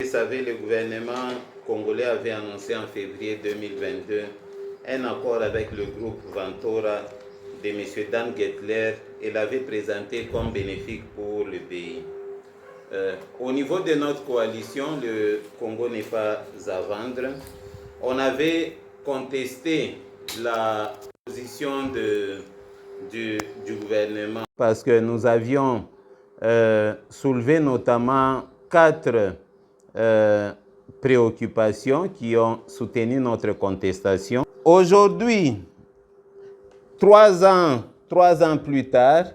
Vous savez, le gouvernement congolais avait annoncé en février 2022 un accord avec le groupe Ventura de M. Dan Gettler et l'avait présenté comme bénéfique pour le pays. Au niveau de notre coalition, le Congo n'est pas à vendre. On avait contesté la position du gouvernement parce que nous avions soulevé notamment 4 préoccupations qui ont soutenu notre contestation. Aujourd'hui, 3 ans plus tard,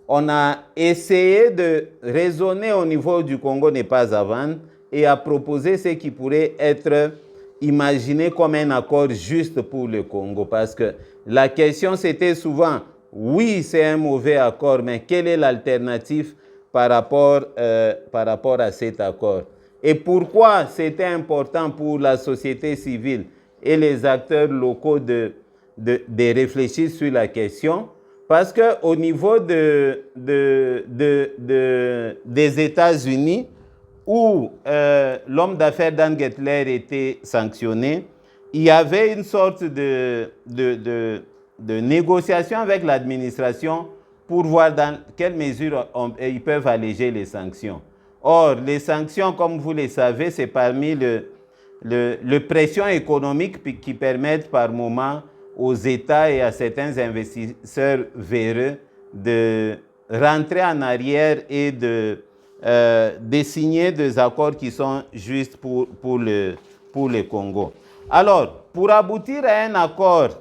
on a essayé de raisonner au niveau du Congo n'est pas à vendre et à proposer ce qui pourrait être imaginé comme un accord juste pour le Congo. Parce que la question c'était souvent, oui c'est un mauvais accord, mais quelle est l'alternative par rapport à cet accord? Et pourquoi c'était important pour la société civile et les acteurs locaux de réfléchir sur la question? Parce qu'au niveau des États-Unis, où l'homme d'affaires Dan Gettler était sanctionné, il y avait une sorte de négociation avec l'administration pour voir dans quelle mesure ils peuvent alléger les sanctions. Or, les sanctions, comme vous le savez, c'est parmi les pressions économiques qui permettent par moment aux États et à certains investisseurs véreux de rentrer en arrière et de signer des accords qui sont justes pour le Congo. Alors, pour aboutir à un accord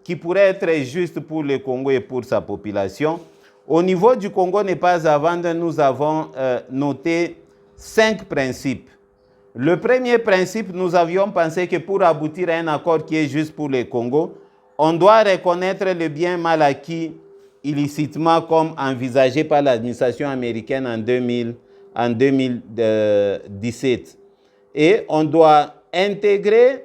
qui pourrait être juste pour le Congo et pour sa population, au niveau du Congo n'est pas à vendre, nous avons noté 5 principes. Le premier principe, nous avions pensé que pour aboutir à un accord qui est juste pour le Congo, on doit reconnaître le bien mal acquis illicitement comme envisagé par l'administration américaine en 2017. Et on doit intégrer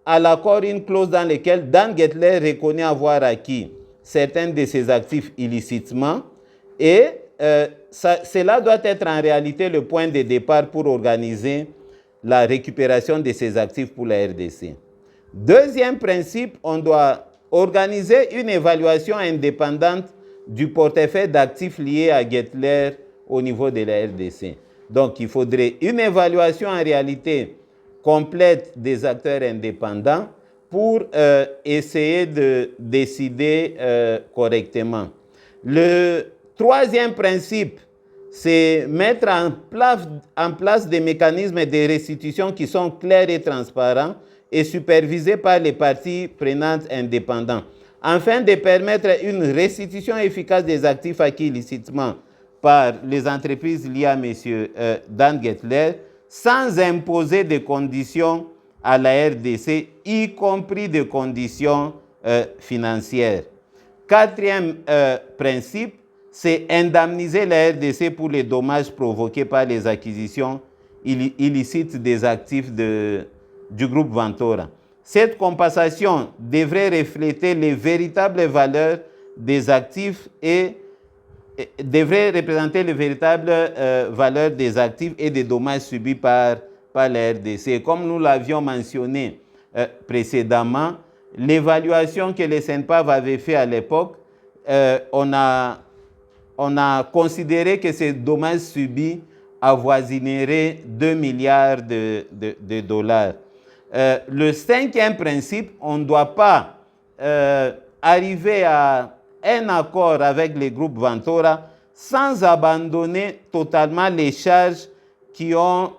à l'accord une clause dans laquelle Dan Gettler reconnaît avoir acquis certains de ses actifs illicitement et cela doit être en réalité le point de départ pour organiser la récupération de ces actifs pour la RDC. Deuxième principe, on doit organiser une évaluation indépendante du portefeuille d'actifs liés à Gettler au niveau de la RDC. Donc, il faudrait une évaluation en réalité complète des acteurs indépendants pour essayer de décider correctement. Le troisième principe, c'est mettre en place des mécanismes de restitution qui sont clairs et transparents et supervisés par les parties prenantes indépendantes, afin de permettre une restitution efficace des actifs acquis illicitement par les entreprises liées à M. Dan Gettler, sans imposer de conditions à la RDC, y compris des conditions financières. Quatrième principe, c'est indemniser la RDC pour les dommages provoqués par les acquisitions illicites des actifs du groupe Ventura. Cette compensation devrait refléter les véritables valeurs des actifs et devrait représenter les véritables valeurs des actifs et des dommages subis par la RDC. Comme nous l'avions mentionné précédemment, l'évaluation que les CENPAV avaient fait à l'époque, on a considéré que ces dommages subis avoisineraient 2 milliards de dollars. Le cinquième principe, on ne doit pas arriver à un accord avec les groupes Ventura sans abandonner totalement les charges qui ont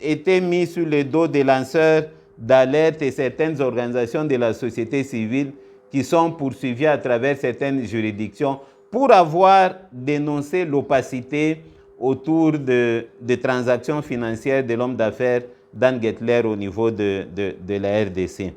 été mises sur le dos des lanceurs d'alerte et certaines organisations de la société civile qui sont poursuivies à travers certaines juridictions pour avoir dénoncé l'opacité autour de transactions financières de l'homme d'affaires Dan Gettler au niveau de la RDC.